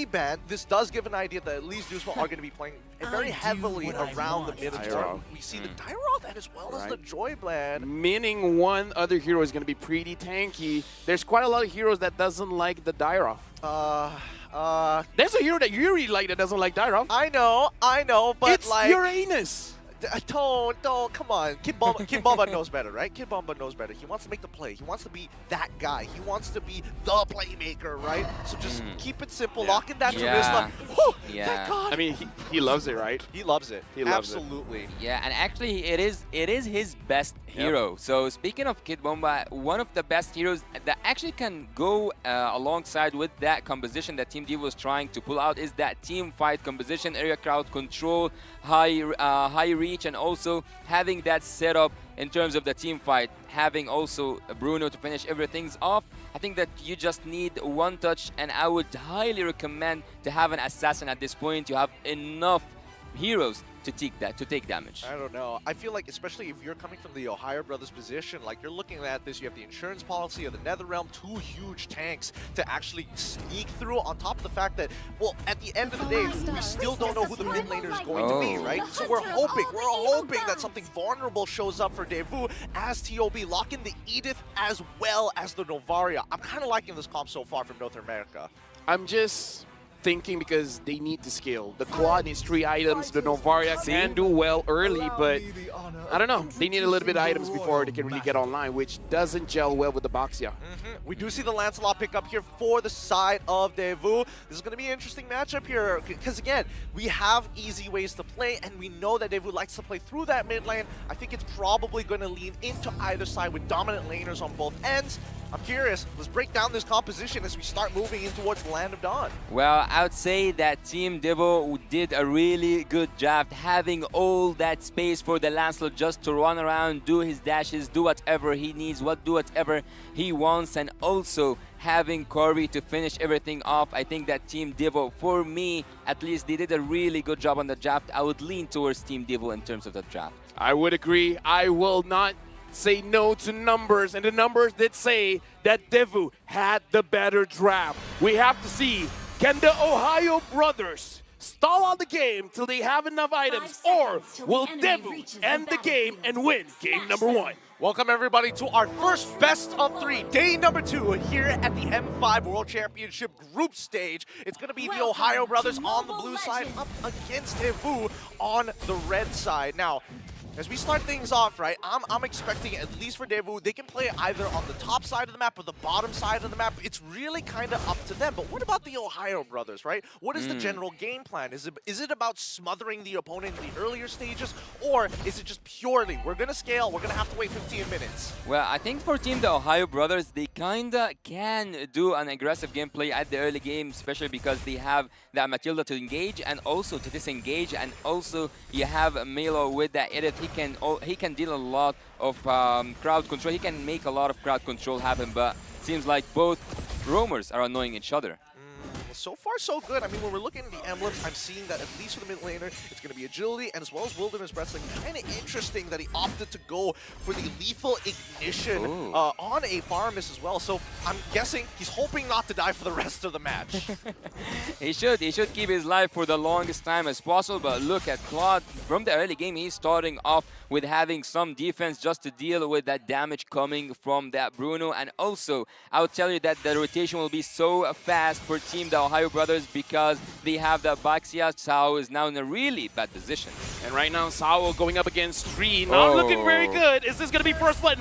ban, this does give an idea that at least Dusma are going to be playing very heavily around the mid turn. We see the Dyroth and as well as the Joyblade. Meaning one other hero is going to be pretty tanky. There's quite a lot of heroes that doesn't like the Dyroth. There's a hero that you really like that doesn't like Dyroth. I know, but it's like... Uranus. Don't, come on. Kid Bomba knows better, right? Kid Bomba knows better. He wants to make the play. He wants to be that guy. He wants to be the playmaker, right? So just keep it simple. Lock in that charisma. Whew, thank God. I mean, he loves it, right? He loves it. He loves Absolutely. it. Yeah, and actually it is his best hero. So speaking of Kid Bomba, one of the best heroes that actually can go alongside with that composition that Team Devu was trying to pull out is that team fight composition, area crowd control, high reach, and also having that setup in terms of the team fight, having also Bruno to finish everything's off. I think that you just need one touch, and I would highly recommend to have an assassin at this point. You have enough heroes to take damage. I don't know. I feel like, especially if you're coming from the Ohio Brothers position, like you're looking at this, you have the insurance policy of the Netherrealm, 2 huge tanks to actually sneak through, on top of the fact that, well, at the end of the day, we still don't know who the mid laner is going to be, right? So we're hoping that something vulnerable shows up for Devu as TOB, lock in the Edith as well as the Novaria. I'm kind of liking this comp so far from North America. I'm just thinking because they need to scale. The quad needs 3 items. The Novaria can do well early, but I don't know. They need a little bit of items before they can really get online, which doesn't gel well with the Boxia. We do see the Lancelot pick up here for the side of Devu. This is going to be an interesting matchup here because, again, we have easy ways to play, and we know that Devu likes to play through that mid lane. I think it's probably going to lean into either side with dominant laners on both ends. I'm curious. Let's break down this composition as we start moving in towards the Land of Dawn. Well, I would say that Team Devu did a really good job having all that space for the Lancelot just to run around, do his dashes, do whatever he needs, do whatever he wants, and also having Corey to finish everything off. I think that Team Devu, for me at least, they did a really good job on the draft. I would lean towards Team Devu in terms of the draft. I would agree. I will not say no to numbers, and the numbers did say that Devu had the better draft. We have to see, can the Ohio Brothers stall out the game till they have enough items, or will Devu end the game and win game number 1? Welcome everybody to our first best of 3, day number 2 here at the M5 World Championship group stage. It's going to be the Ohio Brothers on the blue side up against Devu on the red side. Now, as we start things off, right, I'm expecting, at least for Devu, they can play either on the top side of the map or the bottom side of the map. It's really kind of up to them. But what about the Ohio Brothers, right? What is the general game plan? Is it about smothering the opponent in the earlier stages, or is it just purely, we're going to scale, we're going to have to wait 15 minutes? Well, I think for Team the Ohio Brothers, they kind of can do an aggressive gameplay at the early game, especially because they have that Matilda to engage and also to disengage, and also you have Milo with that edit. He can deal a lot of crowd control. He can make a lot of crowd control happen, but it seems like both roamers are annoying each other. So far, so good. I mean, when we're looking at the emblems, I'm seeing that at least for the mid laner, it's going to be agility and as well as wilderness wrestling. Kind of interesting that he opted to go for the lethal ignition on a Farmus as well. So I'm guessing he's hoping not to die for the rest of the match. He should keep his life for the longest time as possible. But look at Claude from the early game. He's starting off with having some defense just to deal with that damage coming from that Bruno. And also, I'll tell you that the rotation will be so fast for Team the Ohio Brothers because they have the Baxia. Sao is now in a really bad position. And right now, Sao going up against Tree, not looking very good. Is this going to be first blood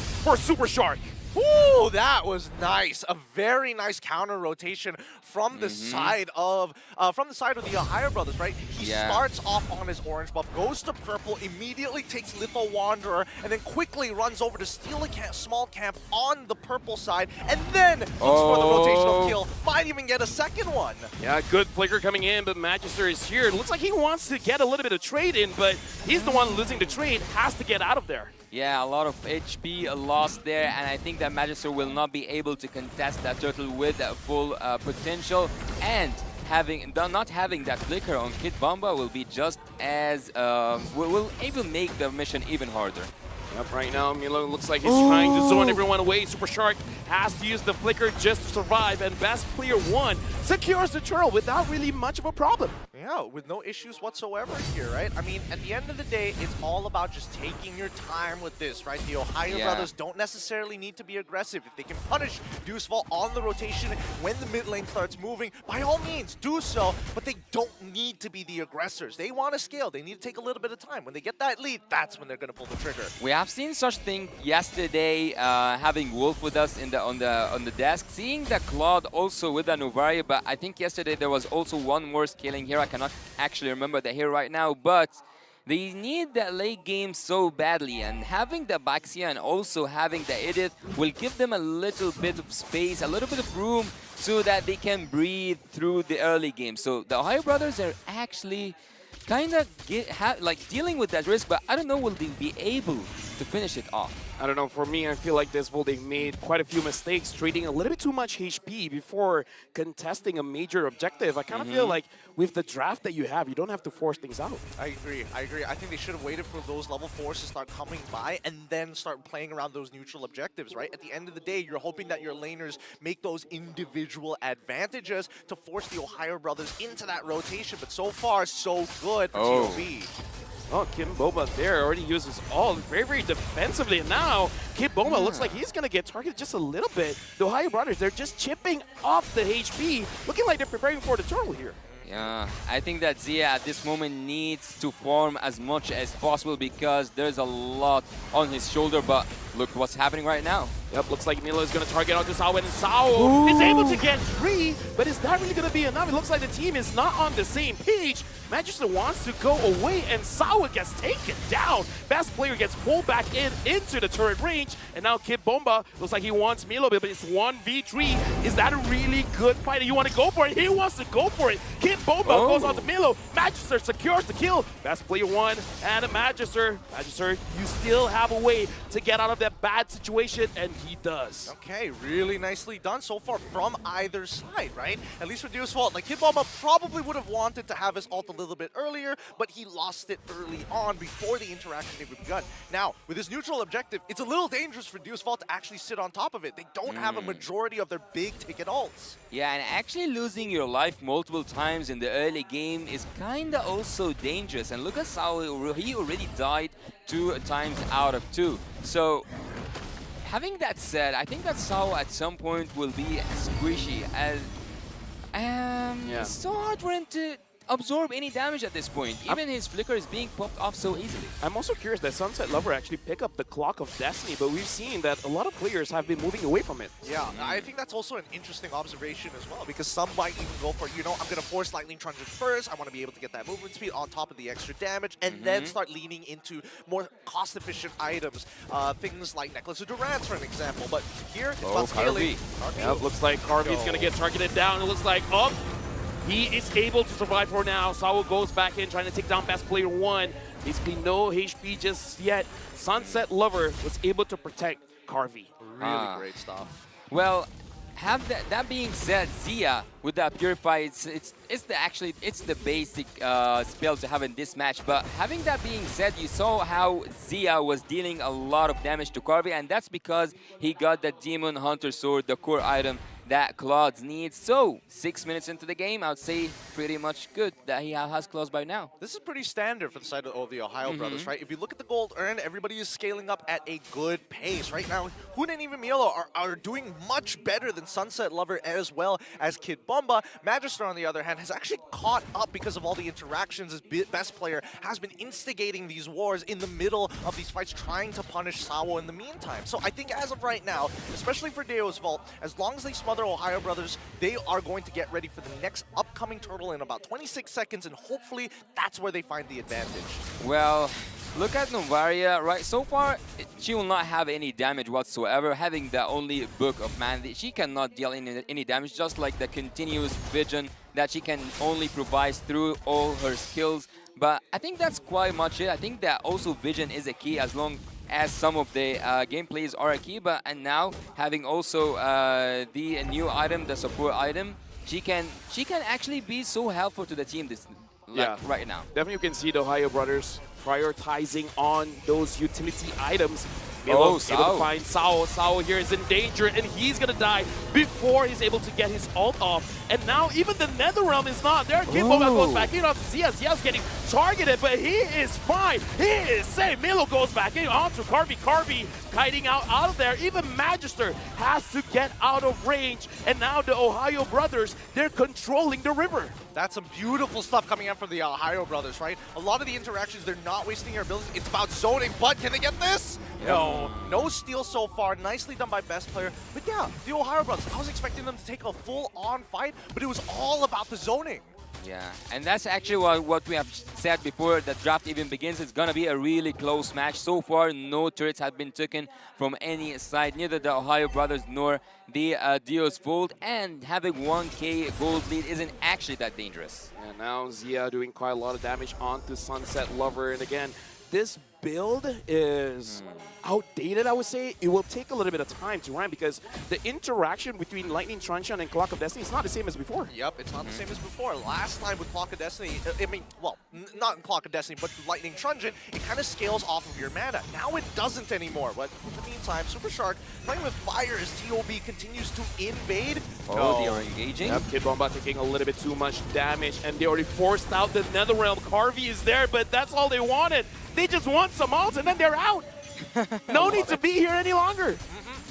for Super Shark? Ooh, that was nice. A very nice counter rotation from the side of the Ohio Brothers, right? He starts off on his orange buff, goes to purple, immediately takes Little Wanderer, and then quickly runs over to steal a small camp on the purple side, and then looks for the rotational kill. Might even get a second one. Yeah, good flicker coming in, but Magister is here. It looks like he wants to get a little bit of trade in, but he's the one losing the trade, has to get out of there. Yeah, a lot of HP lost there, and I think that Magister will not be able to contest that turtle with full potential, and not having that flicker on Kid Bomba will be just as will even make the mission even harder. Yep, right now Milo looks like he's trying to zone everyone away. Super Shark has to use the flicker just to survive, and best player 1 secures the turtle without really much of a problem. Yeah, with no issues whatsoever here, right? I mean, at the end of the day, it's all about just taking your time with this, right? The Ohio brothers don't necessarily need to be aggressive. If they can punish Deucefall on the rotation when the mid lane starts moving, by all means, do so, but they don't need to be the aggressors. They want to scale. They need to take a little bit of time. When they get that lead, that's when they're going to pull the trigger. We have seen such thing yesterday, having Wolf with us in on the desk, seeing the Claude also with the Novaria, but I think yesterday there was also one more scaling hero. I cannot actually remember the hero right now, but they need that late game so badly, and having the Baxia and also having the Edith will give them a little bit of space, a little bit of room, so that they can breathe through the early game. So the Ohio brothers are actually kind of like dealing with that risk, but I don't know, will they be able to finish it off? I don't know, for me, I feel like Devu, they made quite a few mistakes, trading a little bit too much HP before contesting a major objective. I kind of feel like with the draft that you have, you don't have to force things out. I agree. I think they should have waited for those level 4s to start coming by and then start playing around those neutral objectives, right? At the end of the day, you're hoping that your laners make those individual advantages to force the Ohio brothers into that rotation, but so far, so good for TOB. Oh, Kim Boba there already uses all very, very defensively. And now, Kim Boba looks like he's going to get targeted just a little bit. The Ohio brothers, they're just chipping off the HP, looking like they're preparing for the turtle here. Yeah, I think that Zia at this moment needs to farm as much as possible because there's a lot on his shoulder, but look what's happening right now. Yep, looks like Milo is going to target onto Sao, and Sao is able to get 3, but is that really going to be enough? It looks like the team is not on the same page. Magister wants to go away, and Sao gets taken down. Best player gets pulled back into the turret range, and now Kid Bomba looks like he wants Milo, but it's 1v3. Is that a really good fight? You want to go for it? He wants to go for it. Kid Bomba goes on to Milo. Magister secures the kill. Best player 1 and Magister. Magister, you still have a way to get out of that bad situation, and he does. Okay, really nicely done so far from either side, right? At least for Deucefall, like Kid Bomba probably would have wanted to have his ult a little bit earlier, but he lost it early on before the interaction even begun. Now, with his neutral objective, it's a little dangerous for Deucefall to actually sit on top of it. They don't have a majority of their big ticket ults. Yeah, and actually losing your life multiple times in the early game is kinda also dangerous. And look at Sao, he already died 2 times out of 2. So, having that said, I think that Sao at some point will be squishy as it's so hard for him to absorb any damage at this point. Even his flicker is being popped off so easily. I'm also curious that Sunset Lover actually pick up the Clock of Destiny, but we've seen that a lot of players have been moving away from it. Yeah, I think that's also an interesting observation as well, because some might even go for, you know, I'm going to force Lightning Truncheon first, I want to be able to get that movement speed on top of the extra damage, and then start leaning into more cost-efficient items, things like Necklace of Durance, for an example. But here, it's about scaling. Yep, looks like Carvy's going to get targeted down. It looks like, he is able to survive for now. Sao goes back in, trying to take down best player 1. Basically, no HP just yet. Sunset Lover was able to protect Carvy. Really great stuff. Well, that being said, Zia with that Purify, it's the basic spell to have in this match. But having that being said, you saw how Zia was dealing a lot of damage to Carvy, and that's because he got the Demon Hunter Sword, the core item that Claude needs. So, 6 minutes into the game, I would say pretty much good that he has Claude by now. This is pretty standard for the side of the Ohio brothers, right? If you look at the gold earned, everybody is scaling up at a good pace. Right now, Hun and even Milo are doing much better than Sunset Lover as well as Kid Bomba. Magister, on the other hand, has actually caught up because of all the interactions. His best player has been instigating these wars in the middle of these fights, trying to punish Sao in the meantime. So I think as of right now, especially for Deo's Vault, as long as they smother Ohio brothers, they are going to get ready for the next upcoming turtle in about 26 seconds, and hopefully that's where they find the advantage. Well, look at Novaria, right? So far, she will not have any damage whatsoever. Having the only Book of Man, she cannot deal any damage, just like the continuous vision that she can only provide through all her skills. But I think that's quite much it. I think that also vision is a key, as long as some of the gameplays are a key. And now having also the new item, the support item, she can actually be so helpful to the team right now. Definitely you can see the Ohio brothers prioritizing on those utility items. Milo Oh, able Sao. to find Sao. Sao here is in danger, and he's gonna die before he's able to get his ult off. And now even the Netherrealm is not there. Kid Bomba goes back in onto Zia. Zia's getting targeted, but he is fine. He is safe. Milo goes back in onto Carvey. Carvey kiting out of there. Even Magister has to get out of range. And now the Ohio brothers, they're controlling the river. That's some beautiful stuff coming out from the Ohio brothers, right? A lot of the interactions, they're not wasting their abilities. It's about zoning, but can they get this? No. No steal so far. Nicely done by best player. But yeah, the Ohio brothers, I was expecting them to take a full-on fight, but it was all about the zoning. Yeah, and that's actually what we have said before the draft even begins. It's going to be a really close match. So far, no turrets have been taken from any side, neither the Ohio brothers nor the Dio's Fold. And having 1k gold lead isn't actually that dangerous. And now Zia doing quite a lot of damage onto Sunset Lover. And again, this build is outdated, I would say. It will take a little bit of time to run because the interaction between Lightning Truncheon and Clock of Destiny is not the same as before. Yep, it's not the same as before. Last time with Clock of Destiny, I mean, well, not in Clock of Destiny, but Lightning Truncheon, it kind of scales off of your mana. Now it doesn't anymore. But in the meantime, Super Shark playing with fire as DOB continues to invade. Oh, they are engaging. Yep, Kid Bomba taking a little bit too much damage, and they already forced out the Netherrealm. Carvey is there, but that's all they wanted. They just want some ults, and then they're out. No need to be here any longer.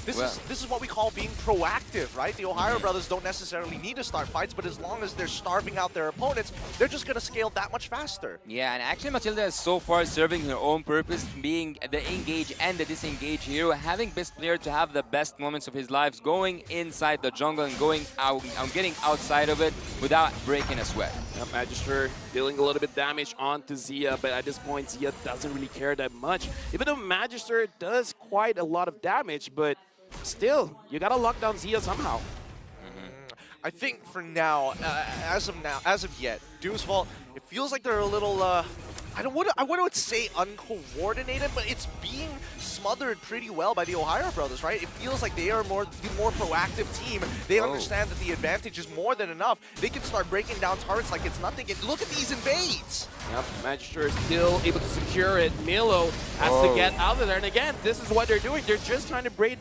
This is what we call being proactive, right? The Ohio brothers don't necessarily need to start fights, but as long as they're starving out their opponents, they're just going to scale that much faster. Yeah, and actually Matilda is so far serving her own purpose, being the engage and the disengage hero, having best player to have the best moments of his lives, going inside the jungle and going out, getting outside of it without breaking a sweat. Magister dealing a little bit damage onto Zia, but at this point Zia doesn't really care that much. Even though Magister does quite a lot of damage, but still, you gotta lock down Zia somehow. I think for now, as of yet, Deuce Vault, it feels like they're a little, I wouldn't say uncoordinated, but it's being smothered pretty well by the Ohio brothers, right? It feels like they are the more proactive team. They understand that the advantage is more than enough. They can start breaking down turrets like it's nothing. And look at these invades. Yep, Magister is still able to secure it. Milo has to get out of there. And again, this is what they're doing. They're just trying to bait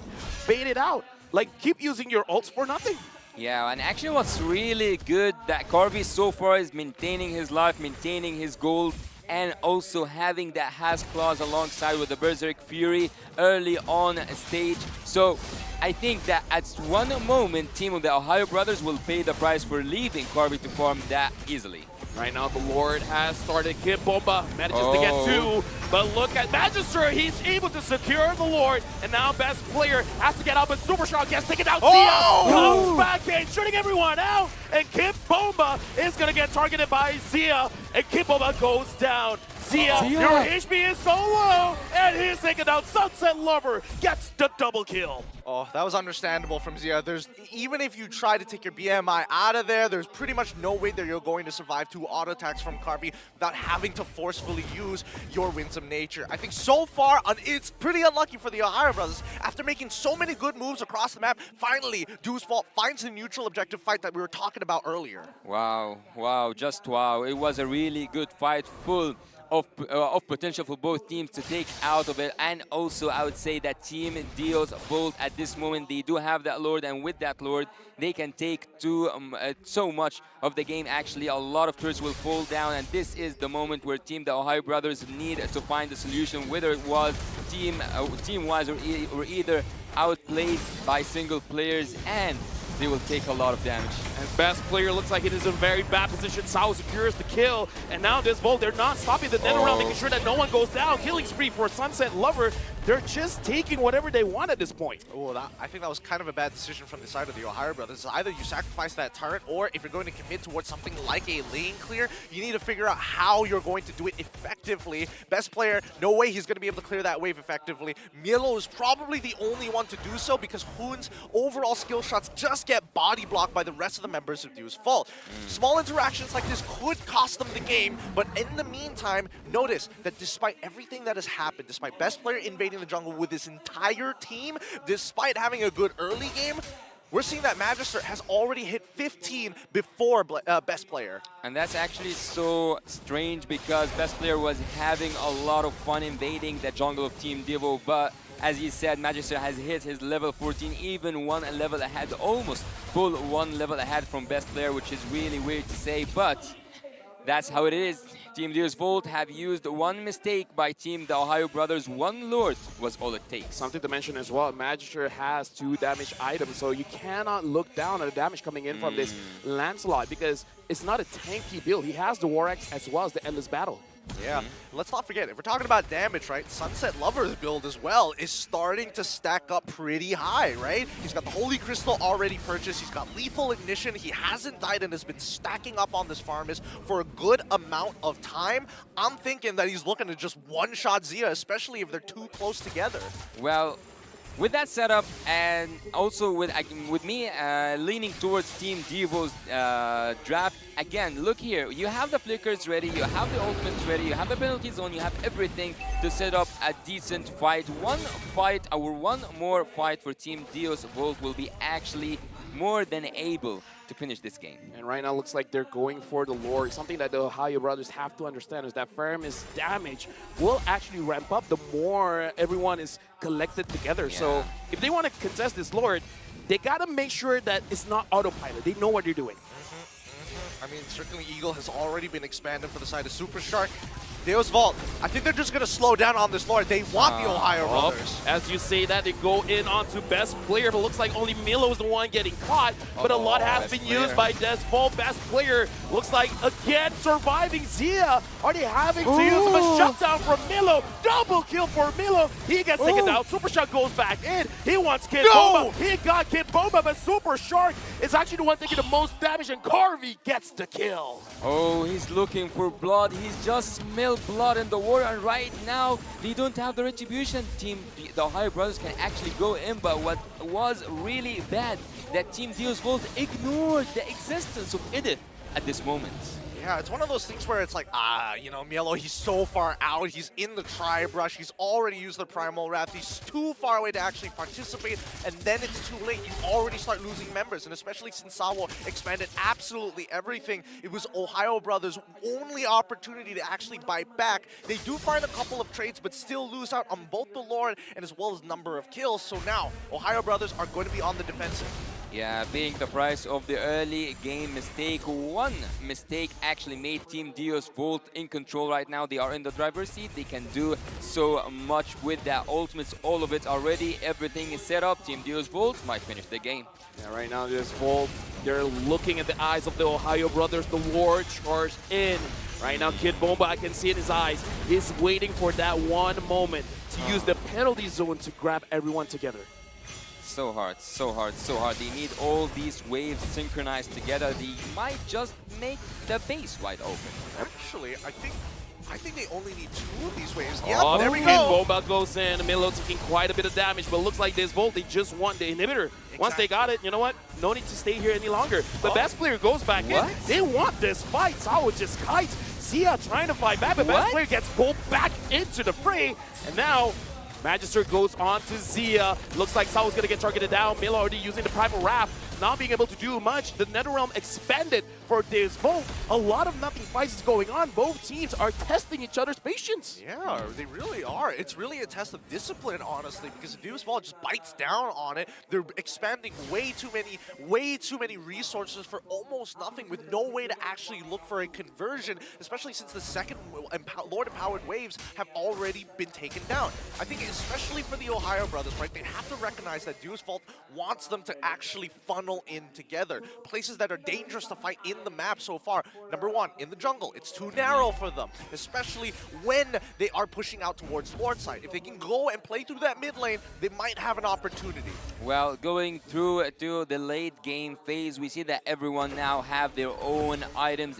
it out. Like, keep using your ults for nothing. Yeah, and actually what's really good that Carvey so far is maintaining his life, maintaining his gold, and also having that Has Claws alongside with the Berserk Fury early on stage. So I think that at one moment, Team of the Ohio brothers will pay the price for leaving Carvey to farm that easily. Right now, the Lord has started. Kid Bomba manages to get two, but look at Magister. He's able to secure the Lord, and now best player has to get out, but Super Strong gets taken out. Zia comes back in, shooting everyone out, and Kid Bomba is going to get targeted by Zia, and Kid Bomba goes down. Zia, your HP is so low, and he's taken out. Sunset Lover gets the double kill. Oh, that was understandable from Zia. Even if you try to take your BMI out of there, there's pretty much no way that you're going to survive two auto attacks from Carvey without having to forcefully use your winsome nature. I think so far, it's pretty unlucky for the Ohio brothers. After making so many good moves across the map, finally, Deuce Vault finds the neutral objective fight that we were talking about earlier. Wow, just wow. It was a really good fight, full of potential for both teams to take out of it. And also I would say that Team Dio's Bolt at this moment, they do have that Lord, and with that Lord they can take so much of the game. Actually, a lot of turrets will fall down, and this is the moment where Team the Ohio brothers need to find the solution, whether it was team-wise or either outplayed by single players, and they will take a lot of damage. And best player looks like it is in a very bad position. Sao secures the kill. And now this Volt, they're not stopping the Netherrealm, making sure that no one goes down. Killing spree for Sunset Lover. They're just taking whatever they want at this point. Oh, I think that was kind of a bad decision from the side of the Ohio brothers. Either you sacrifice that turret, or if you're going to commit towards something like a lane clear, you need to figure out how you're going to do it effectively. Best player, no way he's going to be able to clear that wave effectively. Milo is probably the only one to do so because Hoon's overall skill shots just get body blocked by the rest of the members of Deuce Vault. Small interactions like this could cost them the game, but in the meantime, notice that despite everything that has happened, despite best player invading the jungle with his entire team, despite having a good early game, we're seeing that Magister has already hit 15 before best player. And that's actually so strange because best player was having a lot of fun invading the jungle of Team Devu, but As you said, Magister has hit his level 14, even one level ahead, almost full one level ahead from best player, which is really weird to say, but that's how it is. Team Deo's Volt have used one mistake by Team the Ohio Brothers. One Lord was all it takes. Something to mention as well, Magister has 2 damage items, so you cannot look down at the damage coming in from this Lancelot because it's not a tanky build. He has the War Axe as well as the Endless Battle. Yeah, let's not forget, if we're talking about damage, right, Sunset Lover's build as well is starting to stack up pretty high, right? He's got the Holy Crystal already purchased, he's got Lethal Ignition, he hasn't died and has been stacking up on this Farmus for a good amount of time. I'm thinking that he's looking to just one-shot Zia, especially if they're too close together. Well, with that setup, and also with me leaning towards Team Devu's draft, again, look here, you have the flickers ready, you have the ultimates ready, you have the penalty zone, you have everything to set up a decent fight. One more fight for Team Deo's Volt will be actually more than able to finish this game. And right now looks like they're going for the Lord. Something that the Ohio Brothers have to understand is that Farmus damage will actually ramp up the more everyone is collected together. Yeah. So if they want to contest this Lord, they got to make sure that it's not autopilot. They know what they're doing. I mean, certainly Eagle has already been expanded for the side of Super Shark. Deo's Vault, I think they're just going to slow down on this Lord. They want the Ohio Brothers. As you say that, they go in onto best player, but looks like only Milo is the one getting caught. But a lot has been used by Desvault. Best player looks like, again, surviving Zia. Are they having to use him a shutdown from Milo? Double kill for Milo. He gets taken down. Super Shark goes back in. He wants Kid Bomba. He got Kid Bomba, but Super Shark is actually the one taking the most damage, and Carvey gets the kill. Oh, he's looking for blood. He's just smelled blood in the water, and right now they don't have the retribution. The Ohio Brothers can actually go in, but what was really bad, that Team Deo's Volt ignored the existence of Edith at this moment. Yeah, it's one of those things where it's like, you know, Mielo, he's so far out, he's in the Tri-Brush, he's already used the Primal Wrath, he's too far away to actually participate, and then it's too late. You already start losing members, and especially since Sawo expanded absolutely everything, it was Ohio Brothers' only opportunity to actually bite back. They do find a couple of trades, but still lose out on both the Lord and as well as number of kills, so now Ohio Brothers are going to be on the defensive. Yeah, paying the price of the early game mistake. One mistake actually made Team Deo's Volt in control right now. They are in the driver's seat. They can do so much with their ultimates. All of it already. Everything is set up. Team Deo's Volt might finish the game. Yeah, right now this Volt, they're looking at the eyes of the Ohio Brothers. The war charged in. Right now, Kid Bomba, I can see in his eyes, he's waiting for that one moment to use the penalty zone to grab everyone together. So hard, so hard, so hard. They need all these waves synchronized together. They might just make the base wide open. Actually, I think they only need 2 of these waves. Yeah, there we Kid go. Bomba goes in. Milo taking quite a bit of damage, but looks like this Volt, they just want the inhibitor. Exactly. Once they got it, you know what? No need to stay here any longer. The best player goes back in. They want this fight. Sawo just kites. Zia trying to fight back, but best player gets pulled back into the fray. And now Magister goes on to Zia. Looks like Sao's gonna get targeted down. Milo already using the Primal Wrath, not being able to do much. The Netherrealm expanded for this Volt. A lot of nothing fights is going on. Both teams are testing each other's patience. Yeah, they really are. It's really a test of discipline, honestly, because if Deus Ball just bites down on it, they're expanding way too many resources for almost nothing, with no way to actually look for a conversion, especially since the second Lord Empowered waves have already been taken down. I think especially for the Ohio Brothers, right, they have to recognize that Deus Vault wants them to actually funnel in together. Places that are dangerous to fight in the map so far. Number 1, in the jungle, it's too narrow for them, especially when they are pushing out towards Lord side. If they can go and play through that mid lane, they might have an opportunity. Well, going through to the late game phase, we see that everyone now have their own items.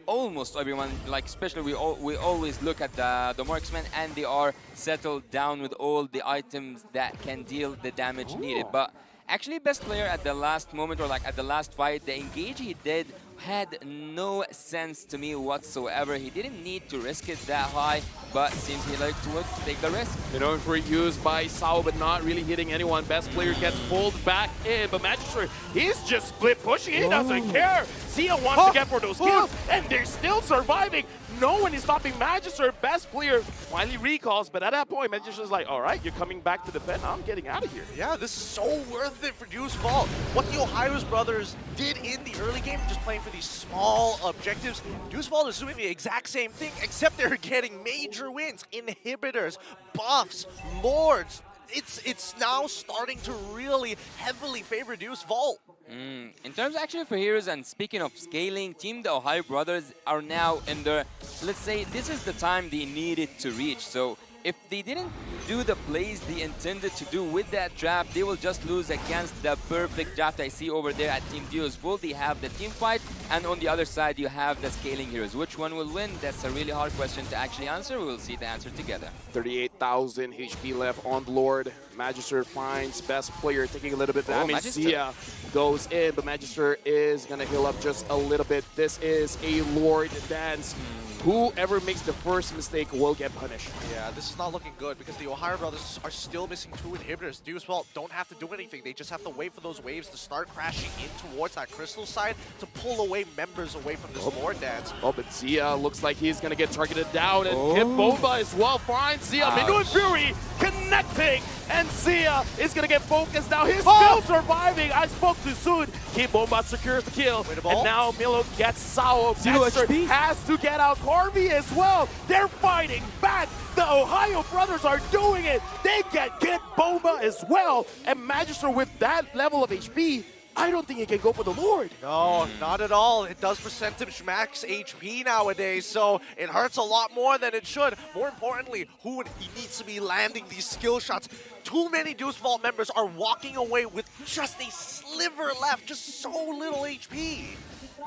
Almost everyone, like especially we always look at the marksmen, and they are settled down with all the items that can deal the damage needed. But actually, best player at the last moment, or like at the last fight, the engage he did had no sense to me whatsoever. He didn't need to risk it that high, but seems he liked to take the risk. They're going for a use by Sao, but not really hitting anyone. Best player gets pulled back in, but Magister, he's just split pushing. He doesn't care. Zia wants to get for those kills, and they're still surviving. No one is stopping Magister. Best player finally recalls, but at that point, Magister's like, all right, you're coming back to defend. I'm getting out of here. Yeah, this is so worth it for Deuce Vault. What the Ohio's brothers did in the early game, just playing for these small objectives, Deuce Vault is doing the exact same thing, except they're getting major wins, inhibitors, buffs, lords. It's now starting to really heavily favor Deuce Vault. In terms actually for heroes, and speaking of scaling, Team the Ohio Brothers are now in their, let's say, this is the time they needed to reach. So if they didn't do the plays they intended to do with that draft, they will just lose against the perfect draft I see over there at Team Deuce Vault. They have the team fight, and on the other side you have the scaling heroes. Which one will win? That's a really hard question to actually answer. We will see the answer together. 38,000 HP left on the Lord. Magister finds best player taking a little bit of damage. Zia goes in, but Magister is going to heal up just a little bit. This is a Lord dance. Whoever makes the first mistake will get punished. Yeah, this is not looking good because the Ohio brothers are still missing 2 inhibitors. Deuce Vault don't have to do anything. They just have to wait for those waves to start crashing in towards that crystal side to pull away members away from this Lord dance. Oh, but Zia looks like he's going to get targeted down, and Kid Bomba as well finds Zia. Minu and Fury connecting, and Zia is going to get focused now. He's still surviving. I spoke too soon. Kid Bomba secures the kill, and now Milo gets Sao. Magister has to get out. Harvey as well. They're fighting back. The Ohio brothers are doing it. They get Kid Bomba as well, and Magister with that level of HP, I don't think he can go for the Lord. No, not at all. It does percentage max HP nowadays, so it hurts a lot more than it should. More importantly, he needs to be landing these skill shots. Too many Deuce Vault members are walking away with just a sliver left, just so little HP.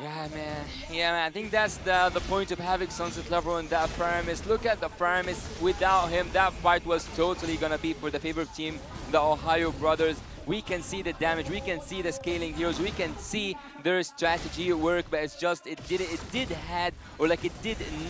Yeah, man. Yeah, man. I think that's the point of having Sunset Lover in that Paramis. Look at the Paramis. Without him, that fight was totally going to be for the favorite team, the Ohio brothers. We can see the damage, we can see the scaling heroes, we can see their strategy work, but it's just, it did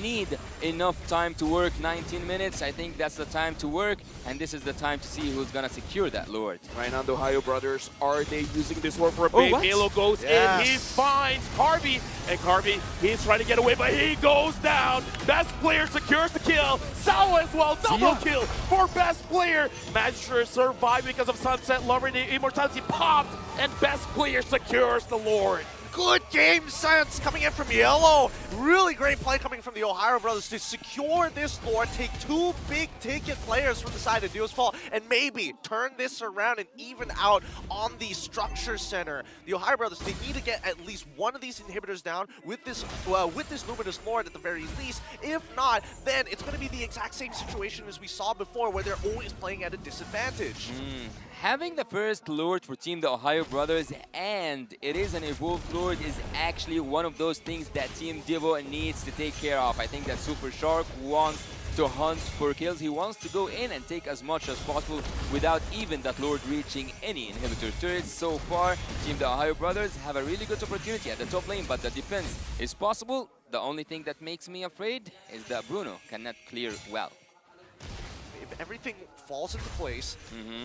need enough time to work. 19 minutes, I think that's the time to work, and this is the time to see who's gonna secure that Lord. Right now, the Ohio brothers, are they using this Lord for a bait? Halo goes in, he finds Harvey, and Harvey, he's trying to get away, but he goes down. Best player secures the kill. Sao as well, double kill for best player. Magister survived because of Sunset Lover. The immortality popped, and best player secures the Lord. Good game sense coming in from Yellow. Really great play coming from the Ohio brothers to secure this Lord, take 2 big ticket players from the side of Deuce Vault, and maybe turn this around and even out on the structure center. The Ohio brothers, they need to get at least one of these inhibitors down with this Luminous Lord at the very least. If not, then it's going to be the exact same situation as we saw before, where they're always playing at a disadvantage. Having the first Lord for Team the Ohio Brothers, and it is an evolved Lord, is actually one of those things that Team Devu needs to take care of. I think that Super Shark wants to hunt for kills. He wants to go in and take as much as possible without even that Lord reaching any inhibitor turrets. So far, Team the Ohio Brothers have a really good opportunity at the top lane, but the defense is possible. The only thing that makes me afraid is that Bruno cannot clear well. If everything falls into place,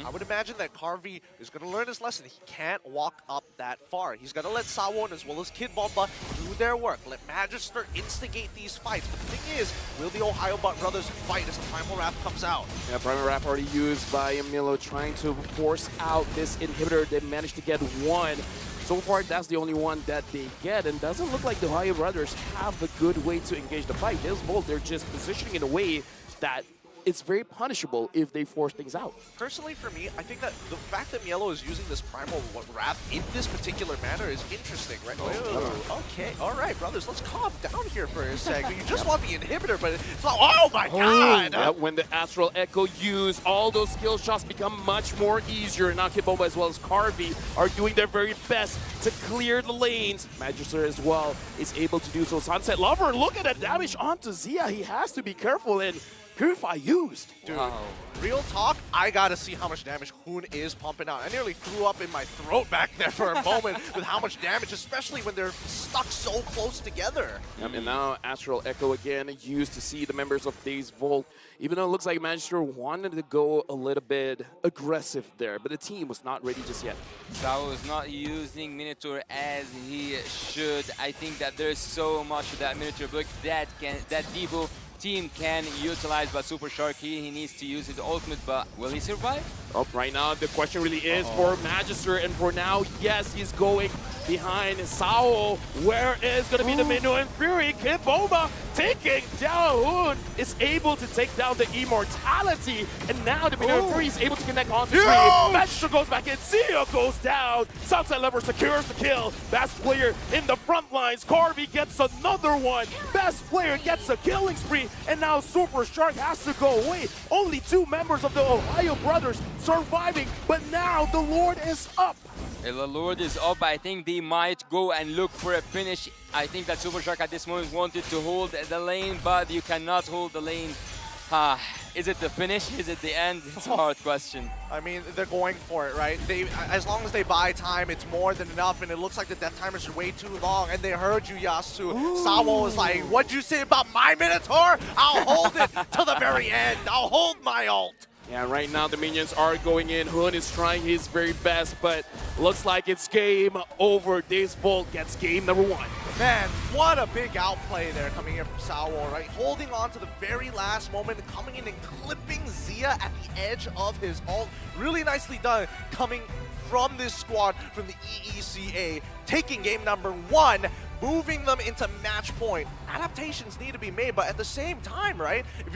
I would imagine that Carvey is going to learn his lesson. He can't walk up that far. He's going to let Sawon as well as Kid Bomba do their work. Let Magister instigate these fights. But the thing is, will the Ohio brothers fight as the Primal Wrath comes out? Yeah, Primal Wrath already used by Milo, trying to force out this inhibitor. They managed to get one. So far, that's the only one that they get, and doesn't look like the Ohio brothers have a good way to engage the fight. This Bolt, they're just positioning in a way that it's very punishable if they force things out. Personally, for me, I think that the fact that Mielo is using this Primal Wrath in this particular manner is interesting, right? Okay, all right, brothers, let's calm down here for a second. You just want the inhibitor, but it's like, oh my god! Yeah, when the Astral Echo use, all those skill shots become much more easier. Now Kid Bomba as well as Carvey are doing their very best to clear the lanes. Magister as well is able to do so. Sunset Lover, look at that damage onto Zia. He has to be careful, and Purify used. Dude, Wow. real talk, I gotta see how much damage Hoon is pumping out. I nearly threw up in my throat back there for a moment with how much damage, especially when they're stuck so close together. And now Astral Echo again used to see the members of Days Volt. Even though it looks like Magister wanted to go a little bit aggressive there, but the team was not ready just yet. Sao is not using Minotaur as he should. I think that there's so much of that Minotaur book that Devu team can utilize, but Super Shark, he needs to use his ultimate, but will he survive? Oh, right now the question really is for Magister, and for now, yes, he's going behind Sao. Where is going to be the Minu and Fury? Kid Bomba taking down Hoon, is able to take down the Immortality, and now the Minu and Fury is able to connect onto Tree. Magister goes back in, Zio goes down, Southside Lever secures the kill. Best player in the front lines, Carby gets another one. Best player gets a killing spree, and now Super Shark has to go away. Only 2 members of the Ohio Brothers surviving, but now the Lord is up. The Lord is up. I think they might go and look for a finish. I think that Super Shark at this moment wanted to hold the lane, but you cannot hold the lane. Is it the finish? Is it the end? It's a hard question. I mean, they're going for it, right? As long as they buy time, it's more than enough, and it looks like the death timers are way too long, and they heard you, Yasu. Sawo was like, what'd you say about my Minotaur? I'll hold it to the very end. I'll hold my ult. Yeah, right now the minions are going in. Hoon is trying his very best, but looks like it's game over. Days Volt gets game number 1. Man, what a big outplay there coming in from Sawo, right? Holding on to the very last moment, coming in and clipping Zia at the edge of his ult. Really nicely done coming from this squad from the EECA, taking game number 1, moving them into match point. Adaptations need to be made, but at the same time, right? If